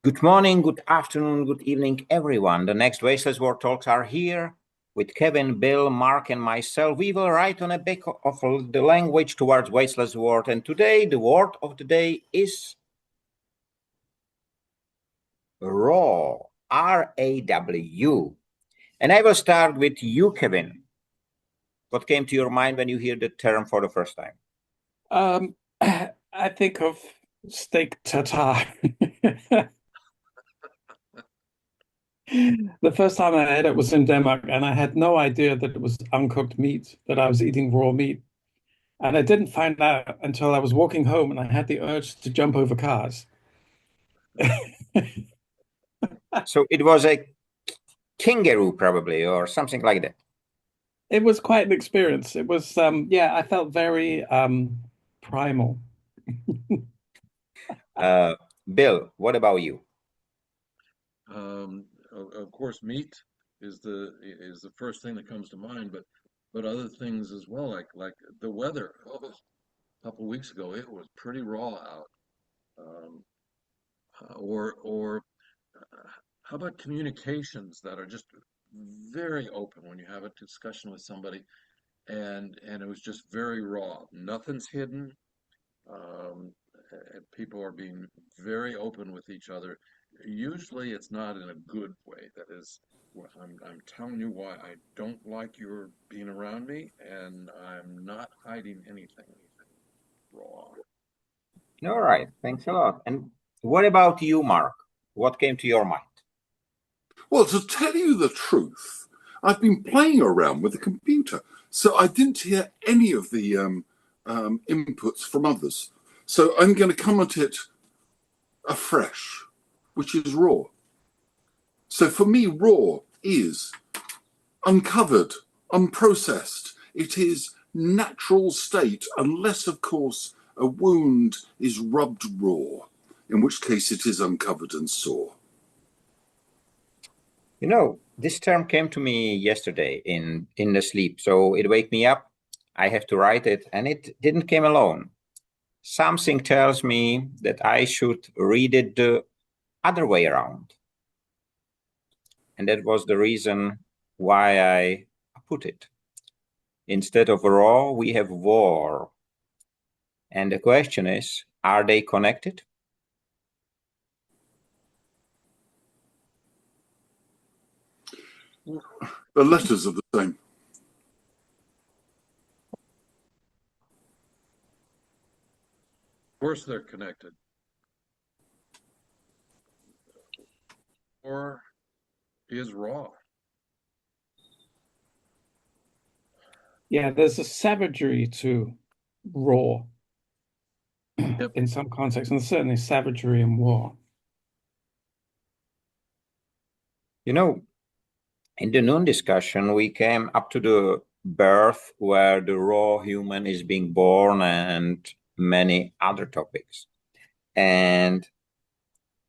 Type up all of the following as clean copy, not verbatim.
Good morning, good afternoon, good evening, everyone. The next Wasteless Word Talks are here with Kevin, Bill, Mark, and myself. We will write on a bit of the language towards Wasteless Word. And today, the word of the day is raw, R-A-W. And I will start with you, Kevin. What came to your mind when you hear the term for the first time? I think of steak tartare. The first time I had it was in Denmark, and I had no idea that it was uncooked meat, that I was eating raw meat. And I didn't find out until I was walking home and I had the urge to jump over cars. So it was a kangaroo, probably, or something like that. It was quite an experience. It was, yeah, I felt very primal. Bill, what about you? Of course, meat is the first thing that comes to mind, but other things as well, like the weather. Oh, a couple weeks ago, it was pretty raw out. Um, or how about communications that are just very open when you have a discussion with somebody, and it was just very raw. Nothing's hidden. Um, People are being very open with each other. Usually, it's not in a good way. That is, I'm telling you why I don't like your being around me, and I'm not hiding anything raw. All right, thanks a lot. And what about you, Mark? What came to your mind? Well, to tell you the truth, I've been playing around with the computer, so I didn't hear any of the inputs from others. So I'm going to come at it afresh, which is raw. So for me, raw is uncovered, unprocessed. It is natural state, unless, of course, a wound is rubbed raw, in which case it is uncovered and sore. You know, this term came to me yesterday in the sleep, so it wake me up. I have to write it, and it didn't came alone. Something tells me that I should read it the other way around. And that was the reason why I put it. Instead of raw, we have war. And the question is, are they connected? The letters are the same. Of course, they're connected. Or is raw. Yeah, there's a savagery to raw Yep. in some contexts, and certainly savagery in war. You know, in the noon discussion, we came up to the birth where the raw human is being born and many other topics. And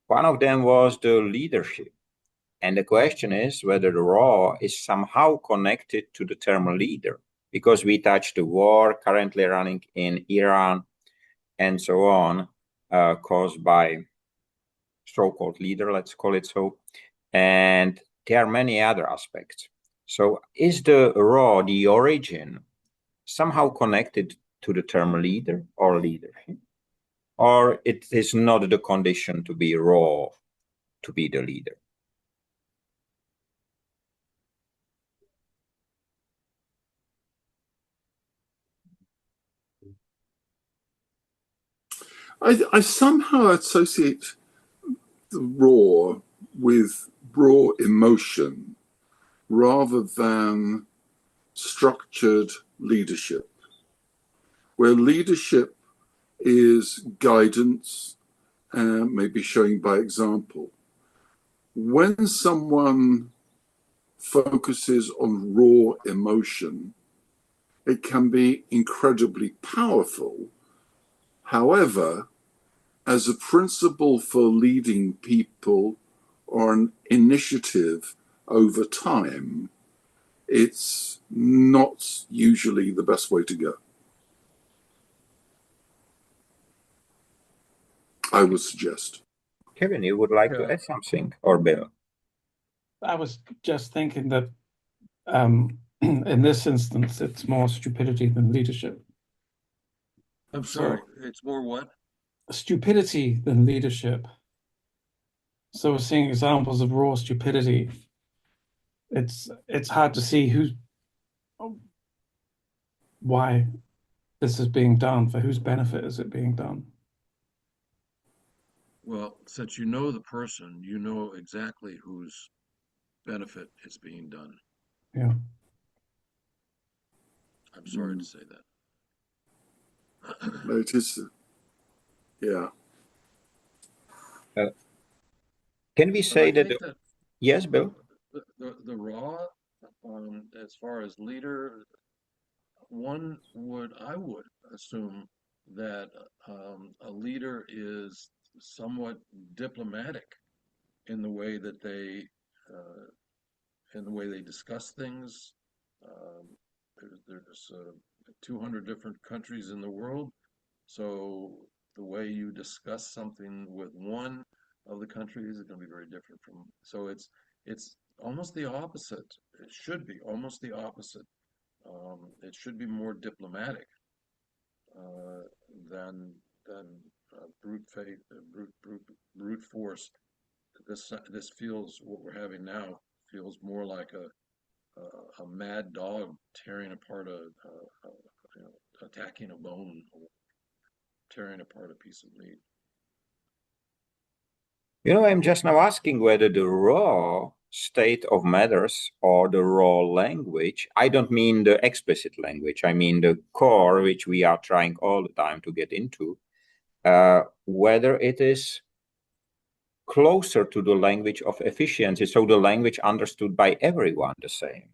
one of them was the leadership. And the question is whether the raw is somehow connected to the term leader, because we touched the war currently running in Iran and so on, caused by so-called leader, let's call it so. And there are many other aspects. So is the raw, the origin, somehow connected to the term leader or leadership? Or it is not the condition to be raw to be the leader? I somehow associate the raw with raw emotion rather than structured leadership, where leadership is guidance and maybe showing by example. When someone focuses on raw emotion, it can be incredibly powerful. However, as a principle for leading people or an initiative over time, it's not usually the best way to go, I would suggest. Kevin, you would like to Yeah, add something, or Bill? I was just thinking that in this instance, it's more stupidity than leadership. I'm So sorry. It's more what? stupidity than leadership. So we're seeing examples of raw stupidity. It's hard to see why this is being done, for whose benefit is it being done. Well, since you know the person, you know exactly whose benefit is being done. Yeah. I'm sorry to say that. It is, yeah. Uh, can we But I say that? think that Yes, Bill? the raw, as far as leader, I would assume that a leader is somewhat diplomatic in the way that uh, they discuss things. Um, there's 200 different countries in the world, so the way you discuss something with one of the countries is going to be very different from. So it's almost the opposite. It should be almost the opposite. It should be more diplomatic uh, than brute force. This feels what we're having now feels more like a mad dog tearing apart you know, attacking a bone or tearing apart a piece of meat. I'm just now asking whether the raw state of matters or the raw language, I don't mean the explicit language, I mean the core, which we are trying all the time to get into, whether it is closer to the language of efficiency, so the language understood by everyone the same.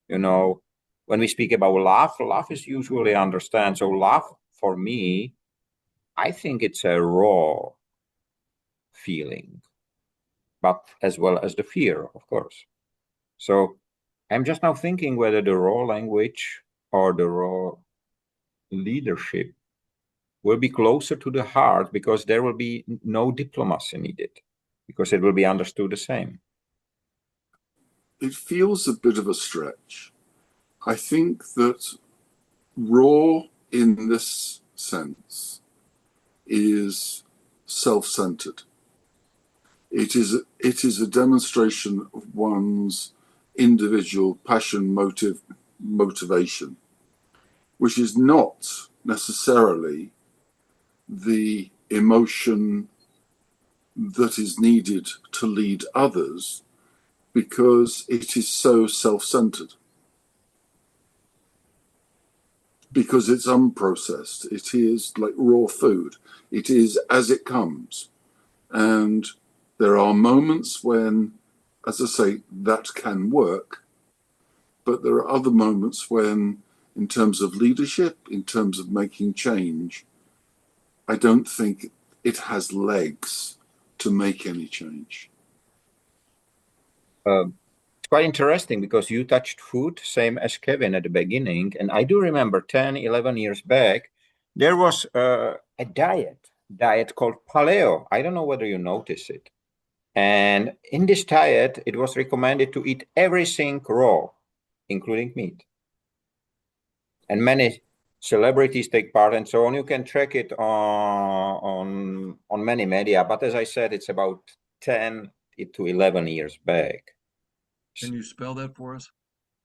When we speak about love is usually understand. So love, for me, I think it's a raw feeling, but as well as the fear, of course. So I'm just now thinking whether the raw language or the raw leadership will be closer to the heart because there will be no diplomacy needed because it will be understood the same. It feels a bit of a stretch. I think that raw in this sense is self-centered. It is a demonstration of one's individual passion, motivation, which is not necessarily the emotion that is needed to lead others because it is so self-centered. Because it's unprocessed. It is like raw food. It is as it comes. And there are moments when, as I say, that can work. But there are other moments when, in terms of leadership, in terms of making change, I don't think it has legs to make any change. It's quite interesting because you touched food, same as Kevin at the beginning. And I do remember 10, 11 years back, there was a diet called paleo. I don't know whether you notice it. And in this diet, it was recommended to eat everything raw, including meat. And many celebrities take part and so on. You can track it on many media. But as I said, it's about 10 to 11 years back. Can you spell that for us?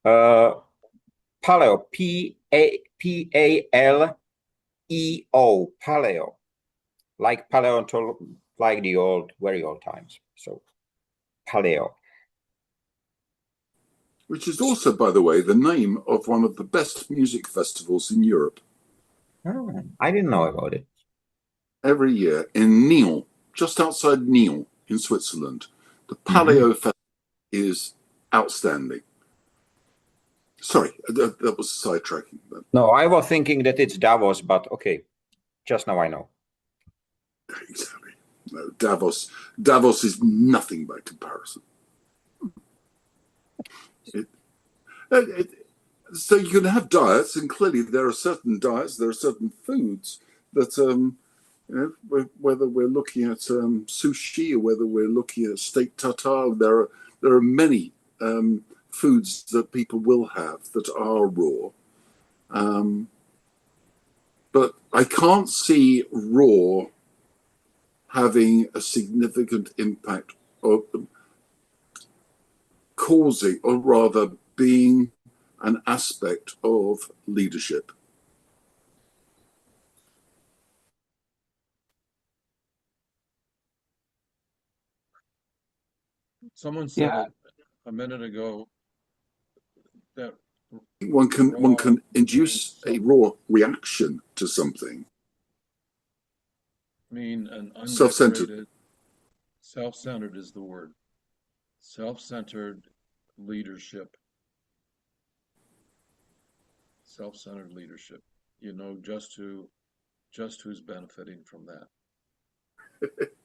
Paleo, Paleo, paleo, like paleontology, like the very old times. So paleo. Which is also, by the way, the name of one of the best music festivals in Europe. Oh, I didn't know about it. Every year in Nyon, just outside Nyon in Switzerland, the Paleo Festival is outstanding. Sorry, that was sidetracking. No, I was thinking that it's Davos, but okay, just now I know. Exactly. No, Davos is nothing by comparison. So you can have diets, and clearly there are certain diets, there are certain foods that Whether we're looking at sushi or whether we're looking at steak tartare, there are many foods that people will have that are raw. But I can't see raw having a significant impact of causing, or rather being an aspect of leadership. Someone said it a minute ago that one can induce a brings raw reaction to something. mean an Self-centered. undecorated, self-centered is the word. Self-centered leadership. Self-centered leadership. You know just who's benefiting from that.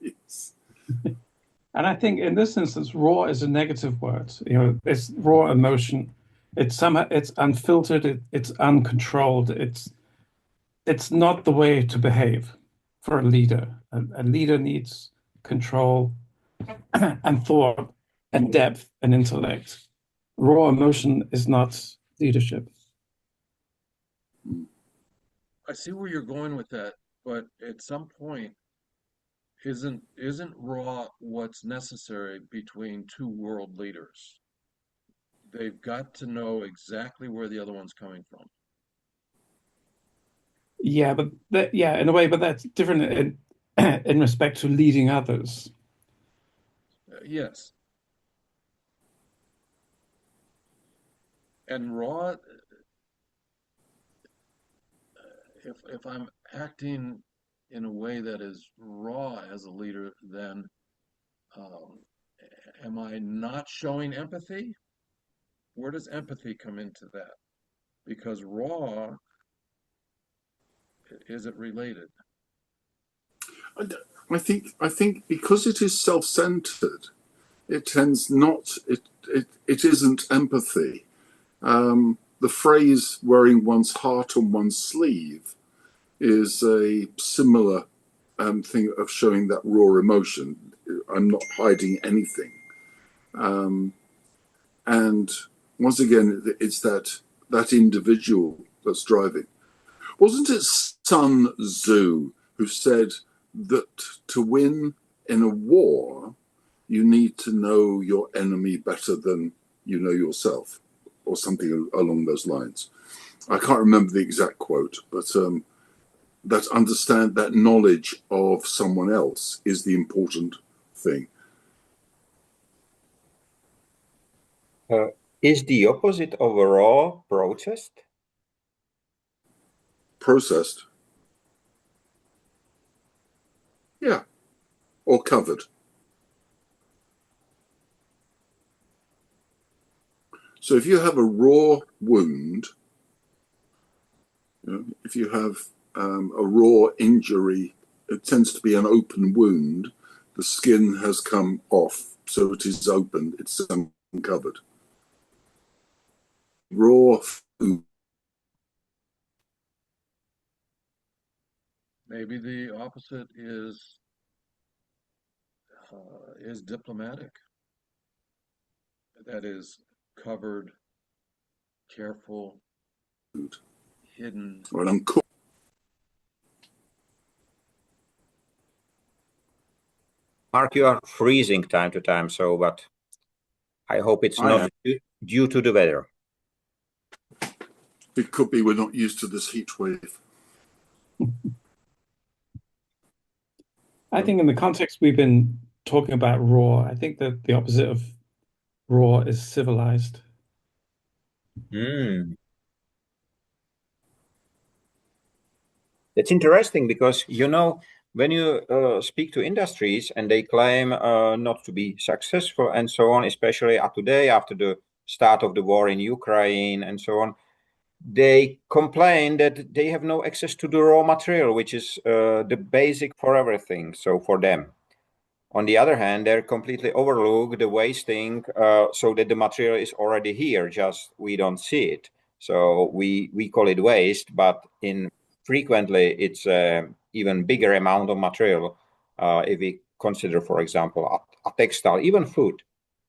Yes. And I think in this instance, raw is a negative word. You know, it's raw emotion. It's somehow it's unfiltered. It's uncontrolled. It's not the way to behave for a leader. A leader needs control and thought and depth and intellect. Raw emotion is not leadership. I see where you're going with that, but at some point, isn't raw what's necessary between two world leaders? They've got to know exactly where the other one's coming from. Yeah, but in a way, but that's different in respect to leading others. Yes. And raw, if I'm acting in a way that is raw as a leader, then um, am I not showing empathy? Where does empathy come into that? Because raw, is it related? I think because it is self-centered, it tends not it isn't empathy. The phrase "wearing one's heart on one's sleeve" is a similar thing of showing that raw emotion. I'm not hiding anything. And once again, it's that individual that's driving. Wasn't it Sun Tzu who said that to win in a war, you need to know your enemy better than you know yourself, or something along those lines? I can't remember the exact quote, but that knowledge of someone else is the important thing. Is the opposite of raw processed? Processed, yeah, or covered. So if you have a raw wound, if you have a raw injury, it tends to be an open wound. The skin has come off, so it is open, it's uncovered. Raw food. Maybe the opposite is diplomatic. That is covered, careful, hidden. Or uncooked. Mark, you are freezing time to time, so but I hope it's not due to the weather. It could be we're not used to this heat wave. I think in the context we've been talking about raw, I think that the opposite of raw is civilized. That's interesting because, when you speak to industries and they claim not to be successful and so on, especially today after the start of the war in Ukraine and so on, they complain that they have no access to the raw material, which is the basic for everything. So for them. On the other hand, they're completely overlook the wasting so that the material is already here, just we don't see it. So we call it waste, but in frequently it's even bigger amount of material if we consider, for example, a textile, even food.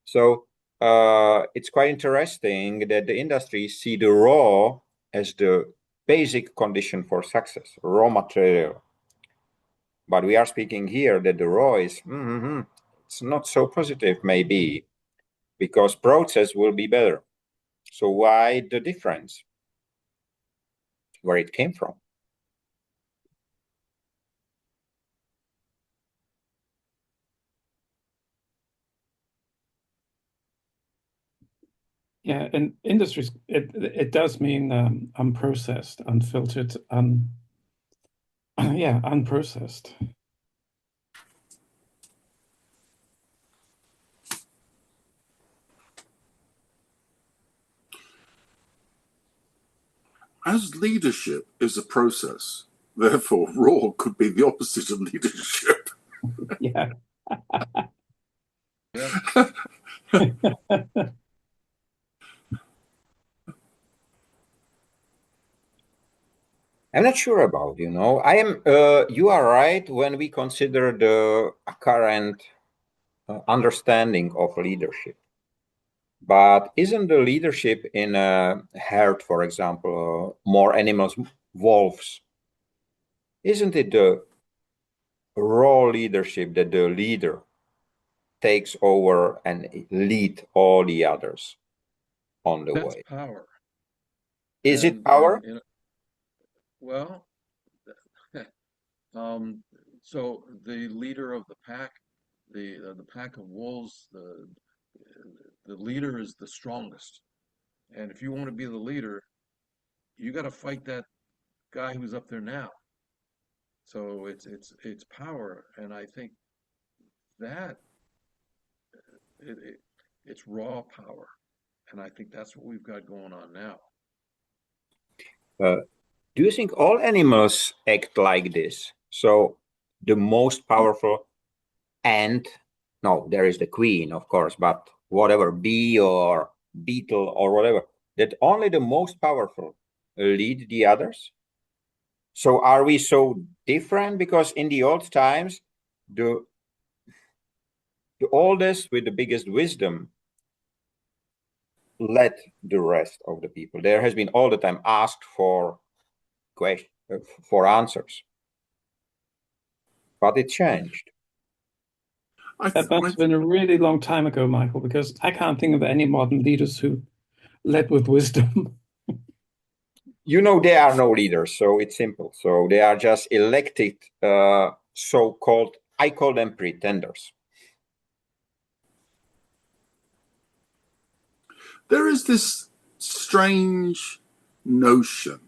So it's quite interesting that the industry see the raw as the basic condition for success, raw material. But we are speaking here that the raw is, it's not so positive, maybe, because process will be better. So why the difference? Where it came from? Yeah, in industries, it does mean unprocessed, unfiltered, yeah, unprocessed. As leadership is a process, therefore raw could be the opposite of leadership. Yeah. Yes. I'm not sure about, I am, you are right when we consider the current understanding of leadership. But isn't the leadership in a herd, for example, more animals, wolves, isn't it the raw leadership that the leader takes over and lead all the others on the That's way? power. Is it And power? well, um, so the leader of the pack, the pack of wolves, the leader is the strongest. And if you want to be the leader, you got to fight that guy who's up there now. So it's power, and I think that it's raw power, and I think that's what we've got going on now. Uh, do you think all animals act like this? So the most powerful ant, no, there is the queen, of course, but whatever, bee or beetle or whatever, that only the most powerful lead the others? So are we so different? Because in the old times, the the oldest with the biggest wisdom led the rest of the people. There has been all the time asked for question, for answers, but it changed. That must have been a really long time ago, Michael, because I can't think of any modern leaders who led with wisdom. There are no leaders, so it's simple. So they are just elected, so-called, I call them pretenders. There is this strange notion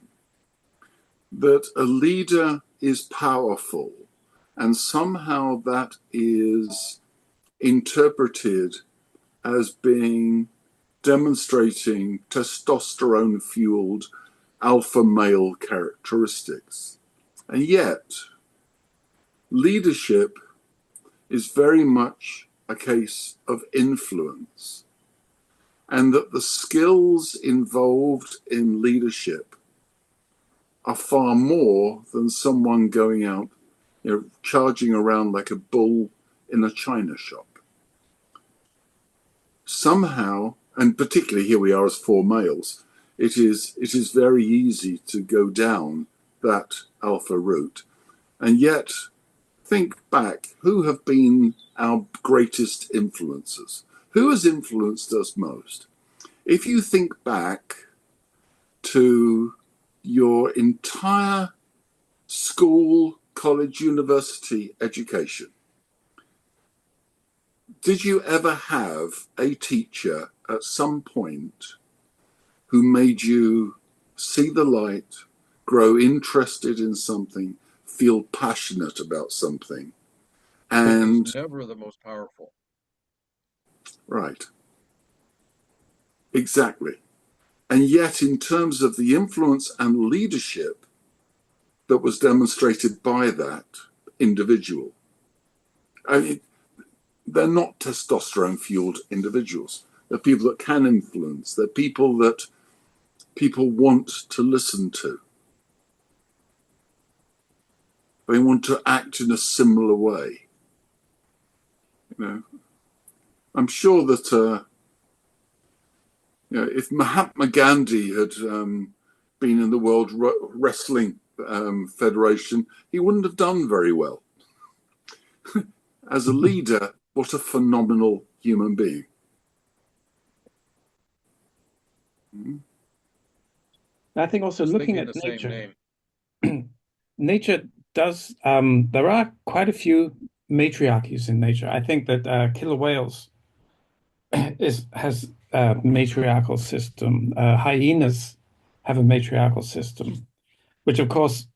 that a leader is powerful, and somehow that is interpreted as being demonstrating testosterone fueled alpha male characteristics. And yet, leadership is very much a case of influence, and that the skills involved in leadership are far more than someone going out, charging around like a bull in a china shop. Somehow, and particularly here we are as four males, it is very easy to go down that alpha route. And yet, think back, who have been our greatest influencers? Who has influenced us most? If you think back to your entire school, college, university education, did you ever have a teacher at some point who made you see the light, grow interested in something, feel passionate about something? It was And never the most powerful. right, exactly. And yet, in terms of the influence and leadership that was demonstrated by that individual, I mean, they're not testosterone fueled individuals. They're people that can influence. They're people that people want to listen to. they want to act in a similar way. You know, I'm sure that if Mahatma Gandhi had been in the World Wrestling Federation, he wouldn't have done very well. As a leader, what a phenomenal human being. I think also looking at the nature, same name. nature does, there are quite a few matriarchies in nature. I think that killer whales has a matriarchal system. Hyenas have a matriarchal system, which of course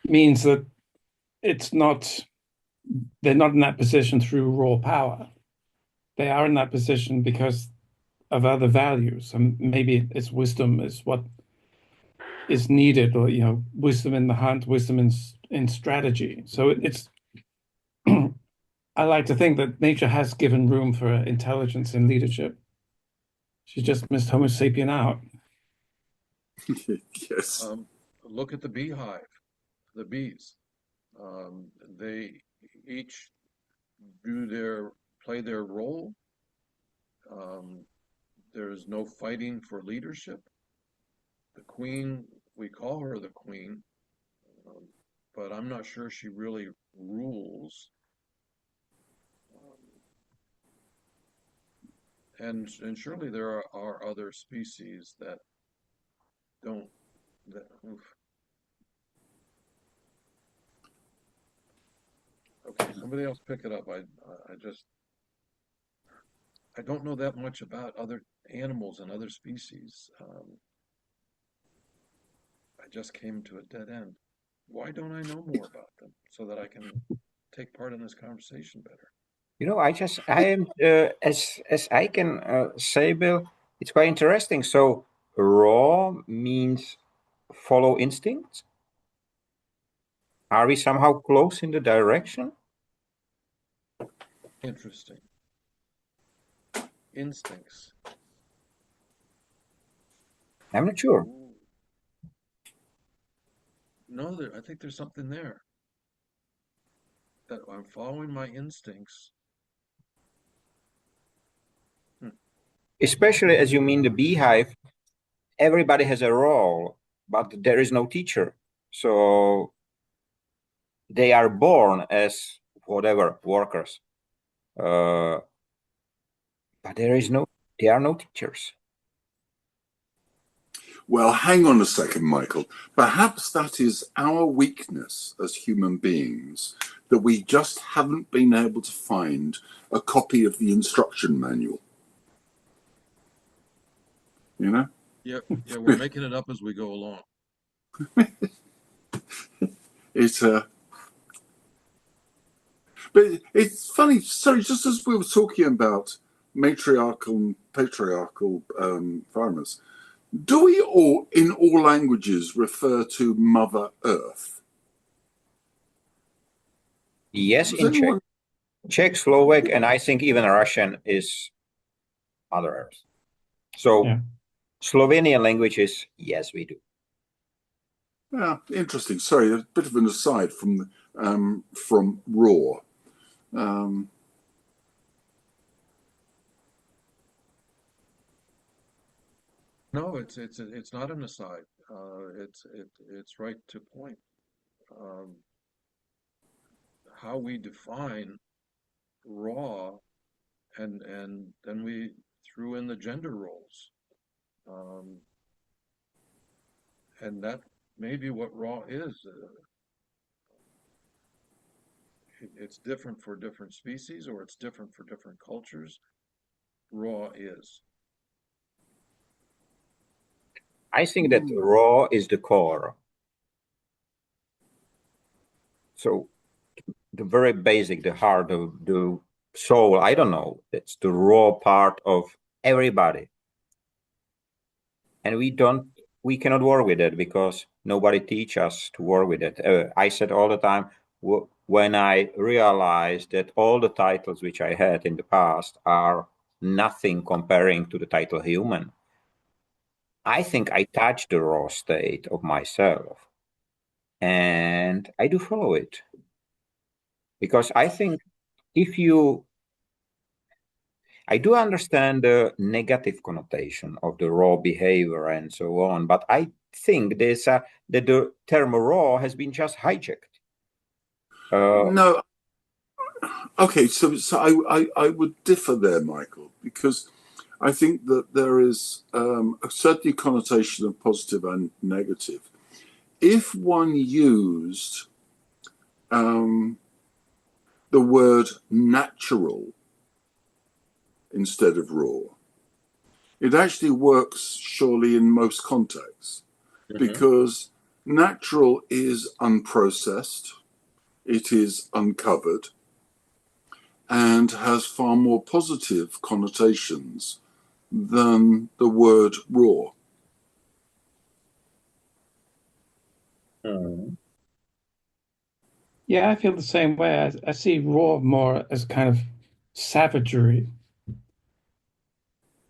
means that they're not in that position through raw power. They are in that position because of other values. And maybe it's wisdom is what is needed, or wisdom in the hunt, wisdom in strategy. So it's I like to think that nature has given room for intelligence in leadership. She just missed Homo sapien out. Yes. Look at the beehive, the bees. They each play their role. There's no fighting for leadership. The queen, we call her the queen, but I'm not sure she really rules. And surely there are other species that don't. Oof. Okay, somebody else pick it up. I don't know that much about other animals and other species. I just came to a dead end. Why don't I know more about them so that I can take part in this conversation better? I am as I can say, Bill, it's quite interesting. So raw means follow instinct. Are we somehow close in the direction? Interesting. Instincts. I'm not sure. Ooh. No, I think there's something there. That I'm following my instincts. Especially as you mean the beehive, everybody has a role, but there is no teacher. So they are born as whatever workers, but there are no teachers. Well, hang on a second, Michael. Perhaps that is our weakness as human beings, that we just haven't been able to find a copy of the instruction manual. You know? Yeah, we're making it up as we go along. But it's funny. Sorry, just as we were talking about matriarchal and patriarchal environments, do we all, in all languages, refer to Mother Earth? Yes, in Czech, Slovak, and I think even Russian is Mother Earth. So yeah. Slovenian language is yes, we do. Yeah, interesting. Sorry, a bit of an aside from raw. No, it's not an aside. It's right to point. How we define raw, and then we threw in the gender roles, and that may be what raw is. It's different for different species, or it's different for different cultures. Raw is. I think that raw is the core. So the very basic, the heart of the soul, I don't know, it's the raw part of everybody. And we cannot work with it because nobody teach us to work with it. I said all the time, when I realized that all the titles which I had in the past are nothing comparing to the title human, I think I touched the raw state of myself. and I do follow it because I think if you I do understand the negative connotation of the raw behavior and so on, but I think that the term raw has been just hijacked. No, okay, so I would differ there, Michael, because I think that there is certainly a connotation of positive and negative. If one used the word natural instead of raw, it actually works surely in most contexts because natural is unprocessed, it is uncovered, and has far more positive connotations than the word raw. Mm. Yeah, I feel the same way. I see raw more as kind of savagery.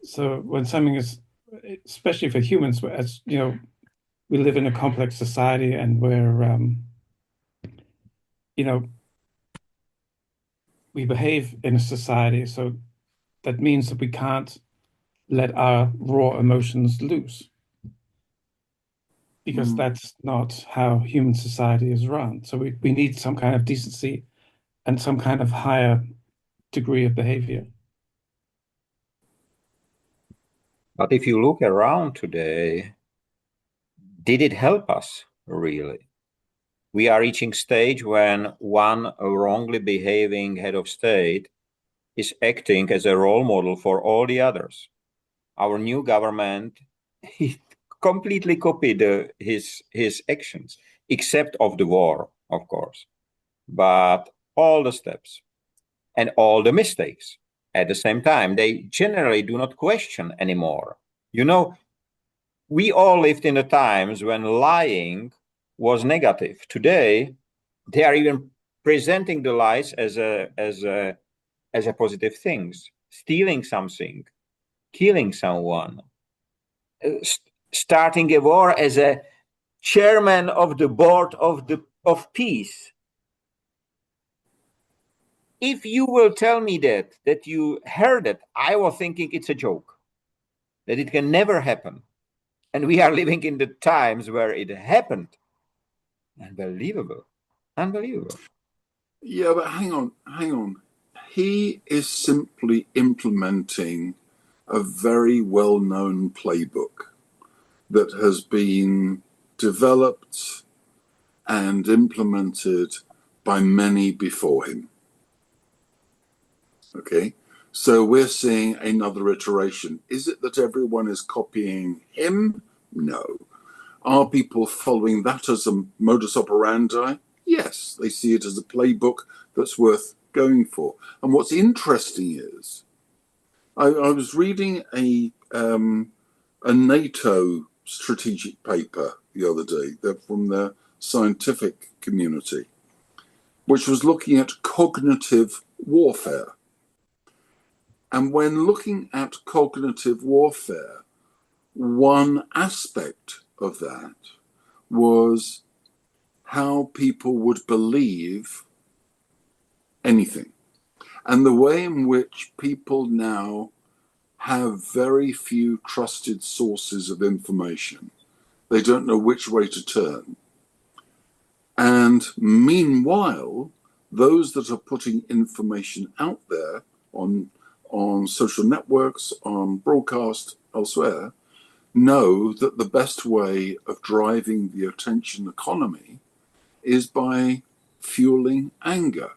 So when something is, especially for humans, as you know, we live in a complex society and you know, we behave in a society. So that means that we can't let our raw emotions loose because that's not how human society is run. So we need some kind of decency and some kind of higher degree of behavior. But if you look around today, did it help us really? We are reaching stage when one wrongly behaving head of state is acting as a role model for all the others. Our new government he completely copied his actions, except of the war, of course, but all the steps and all the mistakes. At the same time, they generally do not question anymore. You know, we all lived in the times when lying was negative. Today, they are even presenting the lies as a positive things. Stealing something, killing someone, starting a war as a chairman of the board of peace. If you will tell me that you heard it, I was thinking it's a joke, that it can never happen. And we are living in the times where it happened. Unbelievable. Unbelievable. Yeah, but hang on, hang on. He is simply implementing a very well known playbook that has been developed and implemented by many before him. Okay, so we're seeing another iteration. Is it that everyone is copying him? No. Are people following that as a modus operandi? Yes, they see it as a playbook that's worth going for. And what's interesting is, I was reading a NATO strategic paper the other day from the scientific community, which was looking at cognitive warfare. And when looking at cognitive warfare, one aspect of that was how people would believe anything. And the way in which people now have very few trusted sources of information. They don't know which way to turn. And meanwhile, those that are putting information out there on social networks, on broadcast, elsewhere, know that the best way of driving the attention economy is by fueling anger.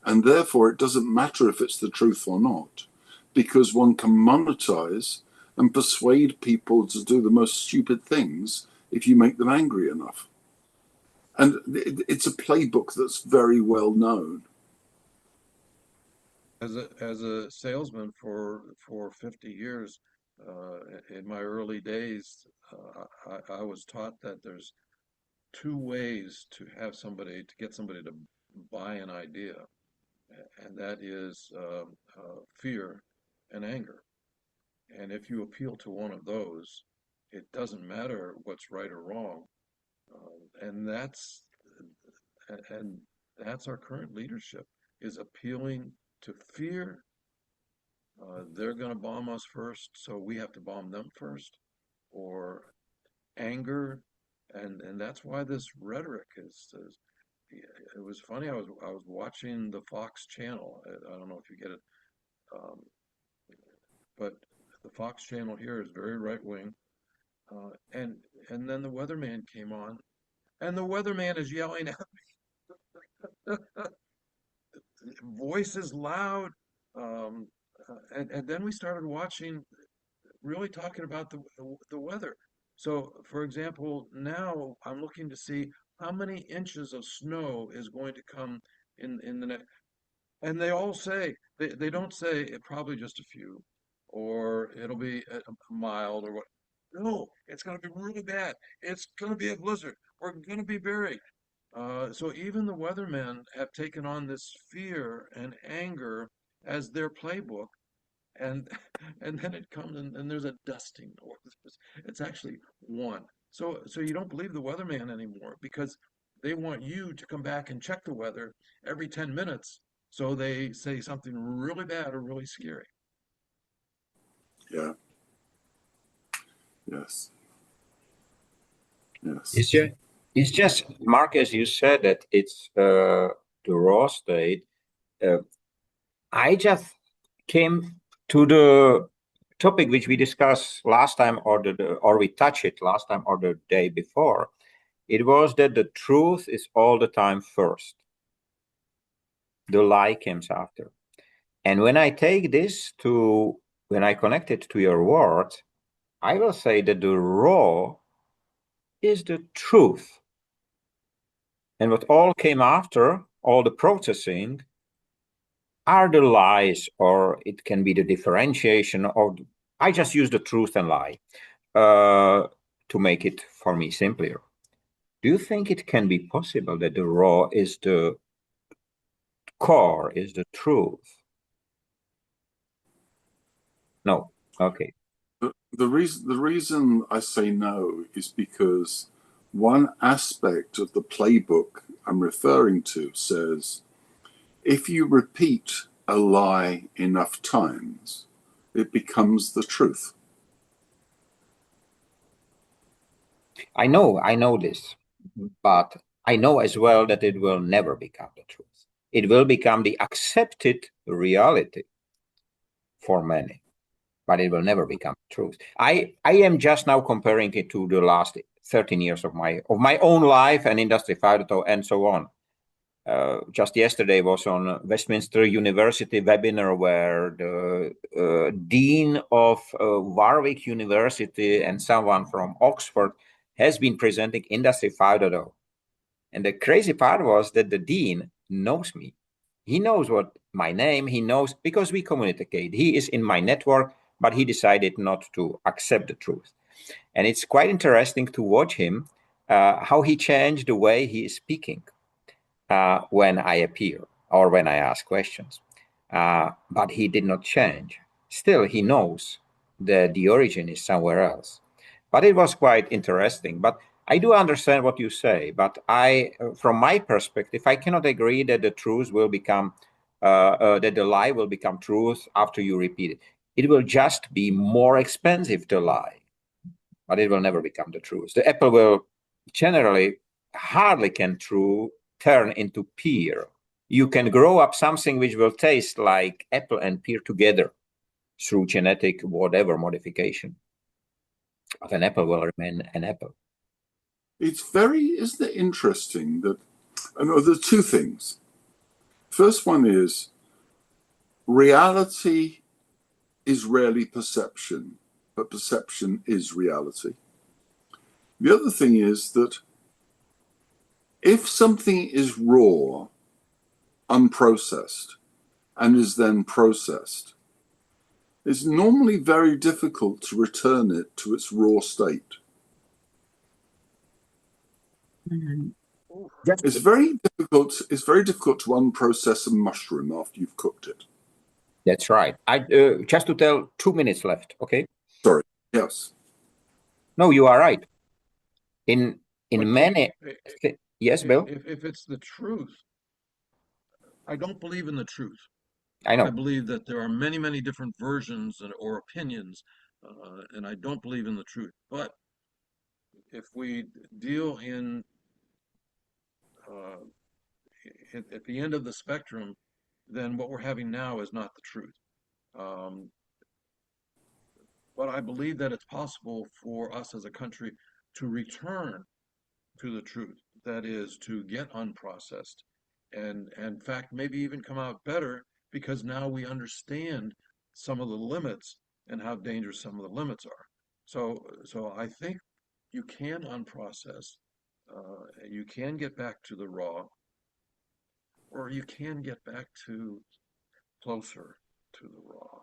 And therefore, it doesn't matter if it's the truth or not, because one can monetize and persuade people to do the most stupid things if you make them angry enough. And it's a playbook that's very well known. As a salesman for 50 years, in my early days, I was taught that there's two ways to get somebody to buy an idea, and that is fear and anger. And if you appeal to one of those, it doesn't matter what's right or wrong. And that's and that's our current leadership, is appealing to fear. They're going to bomb us first, so we have to bomb them first, or anger, and that's why this rhetoric is. It was funny. I was watching the Fox channel. I don't know if you get it, um, but the Fox channel here is very right wing, and then the weatherman came on, and the weatherman is yelling at voice is loud, um, and then we started watching, really talking about the weather. So, for example, now I'm looking to see how many inches of snow is going to come in the next. And they all say, they don't say it probably just a few, or it'll be mild or what. No, it's going to be really bad. It's going to be a blizzard. We're going to be buried. So even the weathermen have taken on this fear and anger as their playbook, and and then it comes and there's a dusting, or it's actually one. So you don't believe the weatherman anymore because they want you to come back and check the weather every 10 minutes. So they say something really bad or really scary. Yeah. Yes. Yes. It's just, Mark, as you said, that it's the raw state. Uh, I just came to the topic which we discussed last time, or we touched it last time, or the day before. It was that the truth is all the time first. The lie comes after. And when I take this when I connect it to your words, I will say that the raw is the truth. And what all came after, all the processing, are the lies, or it can be the differentiation of. I just use the truth and lie to make it for me simpler. Do you think it can be possible that the raw is the core, is the truth? No. Okay. The reason I say no is because one aspect of the playbook I'm referring to says if you repeat a lie enough times, it becomes the truth. I know this, but I know as well that it will never become the truth. It will become the accepted reality for many, but it will never become the truth. I am just now comparing it to the last 13 years of my own life and Industry 5.0 and so on. Just yesterday was on Westminster University webinar where the dean of Warwick University and someone from Oxford has been presenting Industry 5.0. And the crazy part was that the dean knows me. He knows what my name, he knows because we communicate. He is in my network, but he decided not to accept the truth. And it's quite interesting to watch him, how he changed the way he is speaking when I appear or when I ask questions. But he did not change. Still, he knows that the origin is somewhere else. But it was quite interesting. But I do understand what you say. But from my perspective, I cannot agree that the truth will become, that the lie will become truth after you repeat it. It will just be more expensive to lie, but it will never become the truth. The apple will generally hardly can turn into pear. You can grow up something which will taste like apple and pear together through genetic whatever modification. But an apple will remain an apple. Isn't it interesting that, I know there's two things. First one is reality is rarely perception, but perception is reality. The other thing is that if something is raw, unprocessed, and is then processed, it's normally very difficult to return it to its raw state. Mm-hmm. It's very difficult. It's very difficult to unprocess a mushroom after you've cooked it. That's right. Just to tell, 2 minutes left. Okay. Sorry. Yes. No, you are right. In many. Yes, Bill? If it's the truth, I don't believe in the truth. I I know. believe that there are many, many different versions or opinions, and I don't believe in the truth. But if we deal uh, at the end of the spectrum, then what we're having now is not the truth. Um, but I believe that it's possible for us as a country to return to the truth. That is to get unprocessed and in fact maybe even come out better because now we understand some of the limits and how dangerous some of the limits are. So I think you can unprocess, you can get back to the raw, or you can get back to closer to the raw.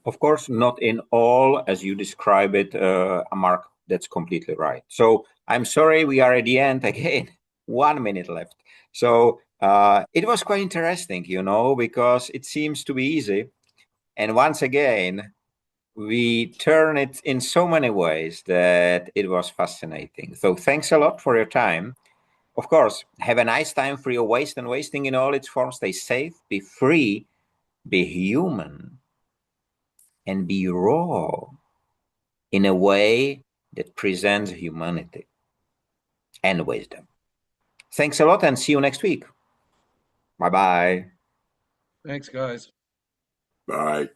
Of course, not in all, as you describe it, Mark, that's completely right. So I'm sorry, we are at the end again, 1 minute left. So it was quite interesting, because it seems to be easy. And once again, we turn it in so many ways that it was fascinating. So thanks a lot for your time. Of course, have a nice time for your waste and wasting in all its forms. Stay safe, be free, be human, and be raw in a way that presents humanity and wisdom. Thanks a lot and see you next week. Bye bye. Thanks, guys. Bye.